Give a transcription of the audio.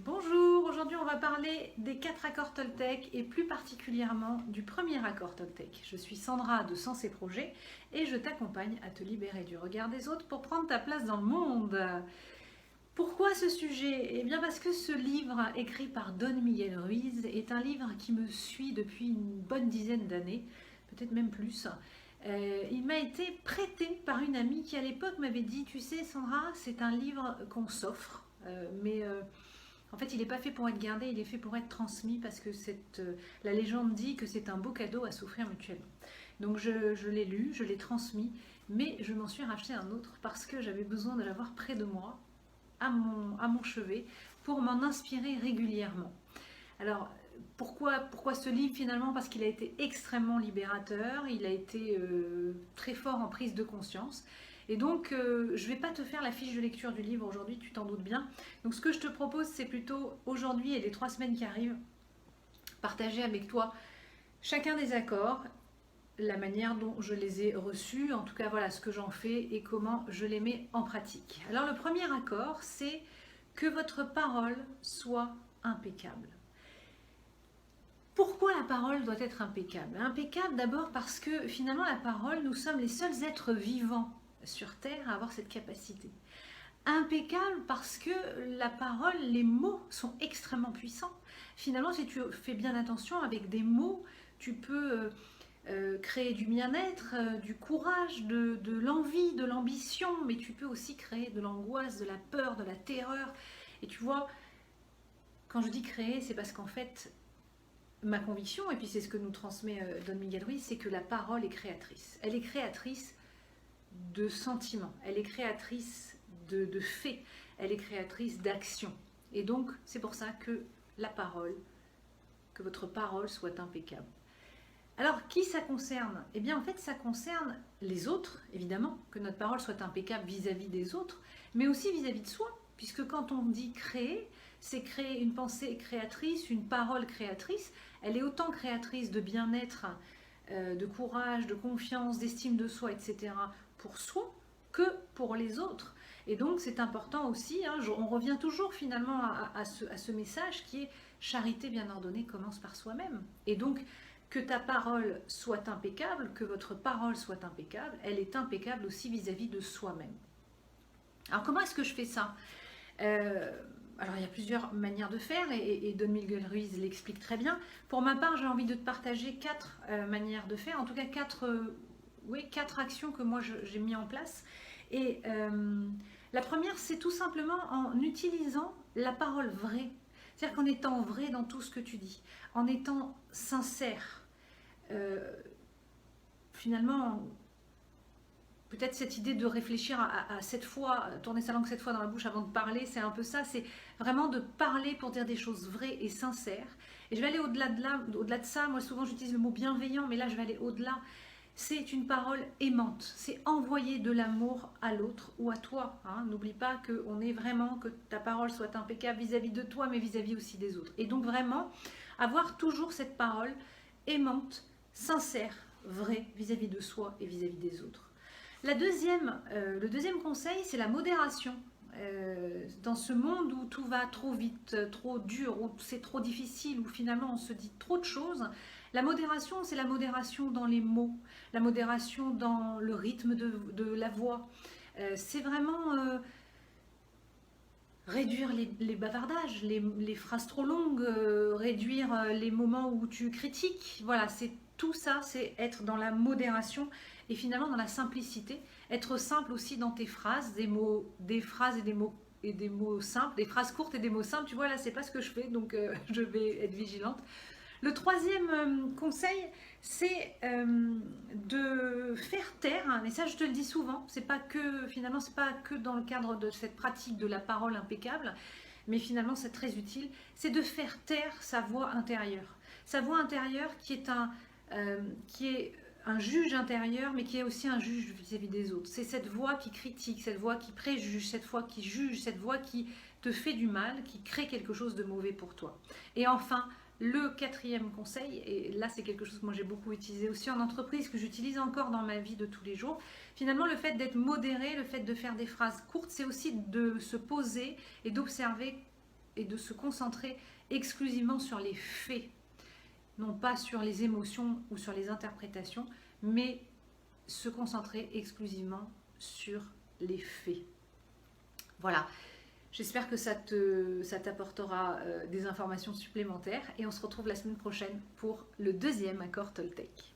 Bonjour, aujourd'hui on va parler des 4 accords Toltec et plus particulièrement du premier accord Toltec. Je suis Sandra de Sens et Projets et je t'accompagne à te libérer du regard des autres pour prendre ta place dans le monde. Pourquoi ce sujet? Eh bien parce que ce livre écrit par Don Miguel Ruiz est un livre qui me suit depuis une bonne dizaine d'années, peut-être même plus. Il m'a été prêté par une amie qui à l'époque m'avait dit: tu sais Sandra, c'est un livre qu'on s'offre, mais en fait il n'est pas fait pour être gardé, il est fait pour être transmis parce que la légende dit que c'est un beau cadeau à s'offrir mutuellement. Donc je l'ai lu, je l'ai transmis, mais je m'en suis racheté un autre parce que j'avais besoin de l'avoir près de moi, à mon chevet, pour m'en inspirer régulièrement. Alors, pourquoi ce livre finalement? Parce qu'il a été extrêmement libérateur, il a été très fort en prise de conscience. Et donc, je ne vais pas te faire la fiche de lecture du livre aujourd'hui, tu t'en doutes bien. Donc, ce que je te propose, c'est plutôt aujourd'hui et les 3 semaines qui arrivent, partager avec toi chacun des accords, la manière dont je les ai reçus, en tout cas voilà ce que j'en fais et comment je les mets en pratique. Alors, le premier accord, c'est que votre parole soit impeccable. Pourquoi la parole doit être impeccable? Impeccable d'abord parce que finalement la parole, nous sommes les seuls êtres vivants sur Terre à avoir cette capacité. Impeccable parce que la parole, les mots sont extrêmement puissants. Finalement, si tu fais bien attention avec des mots, tu peux créer du bien-être, du courage, de l'envie, de l'ambition, mais tu peux aussi créer de l'angoisse, de la peur, de la terreur. Et tu vois, quand je dis créer, c'est parce qu'en fait, ma conviction, et puis c'est ce que nous transmet Don Miguel Ruiz, c'est que la parole est créatrice. Elle est créatrice de sentiments, elle est créatrice de faits, elle est créatrice d'actions. Et donc, c'est pour ça que la parole, que votre parole soit impeccable. Alors, qui ça concerne? Eh bien, en fait, ça concerne les autres, évidemment, que notre parole soit impeccable vis-à-vis des autres, mais aussi vis-à-vis de soi, puisque quand on dit créer, c'est créer une pensée créatrice, une parole créatrice. Elle est autant créatrice de bien-être, de courage, de confiance, d'estime de soi, etc. pour soi que pour les autres. Et donc c'est important aussi, hein, on revient toujours finalement à ce message qui est charité bien ordonnée commence par soi-même. Et donc que ta parole soit impeccable, que votre parole soit impeccable, elle est impeccable aussi vis-à-vis de soi-même. Alors comment est-ce que je fais ça? Alors il y a plusieurs manières de faire et Don Miguel Ruiz l'explique très bien. Pour ma part, j'ai envie de te partager 4 manières de faire, en tout cas 4 actions que moi j'ai mis en place. Et la première, c'est tout simplement en utilisant la parole vraie. C'est-à-dire qu'en étant vrai dans tout ce que tu dis, en étant sincère, finalement, peut-être cette idée de réfléchir à 7 fois, tourner sa langue 7 fois dans la bouche avant de parler, c'est un peu ça, c'est vraiment de parler pour dire des choses vraies et sincères. Et je vais aller au-delà de ça, moi souvent j'utilise le mot bienveillant, mais là je vais aller au-delà. C'est une parole aimante, c'est envoyer de l'amour à l'autre ou à toi. Hein. N'oublie pas qu'on est vraiment, que ta parole soit impeccable vis-à-vis de toi, mais vis-à-vis aussi des autres. Et donc vraiment, avoir toujours cette parole aimante, sincère, vraie vis-à-vis de soi et vis-à-vis des autres. Le deuxième conseil, c'est la modération. Dans ce monde où tout va trop vite, trop dur, où c'est trop difficile, où finalement on se dit trop de choses, la modération, c'est la modération dans les mots, la modération dans le rythme de la voix. C'est vraiment réduire les bavardages, les phrases trop longues, réduire les moments où tu critiques. Voilà, c'est tout ça, c'est être dans la modération et finalement dans la simplicité. Être simple aussi dans tes phrases, des phrases et des mots simples, des phrases courtes et des mots simples. Tu vois, là, c'est pas ce que je fais, donc je vais être vigilante. Le troisième conseil, c'est de faire taire, hein, et ça je te le dis souvent, c'est pas que dans le cadre de cette pratique de la parole impeccable, mais finalement c'est très utile, c'est de faire taire sa voix intérieure. Sa voix intérieure qui est un juge intérieur, mais qui est aussi un juge vis-à-vis des autres. C'est cette voix qui critique, cette voix qui préjuge, cette voix qui juge, cette voix qui te fait du mal, qui crée quelque chose de mauvais pour toi. Et enfin, le quatrième conseil, et là c'est quelque chose que moi j'ai beaucoup utilisé aussi en entreprise, que j'utilise encore dans ma vie de tous les jours, finalement le fait d'être modéré, le fait de faire des phrases courtes, c'est aussi de se poser et d'observer est de se concentrer exclusivement sur les faits, non pas sur les émotions ou sur les interprétations, mais se concentrer exclusivement sur les faits. Voilà, j'espère que ça t'apportera des informations supplémentaires et on se retrouve la semaine prochaine pour le deuxième accord Toltec.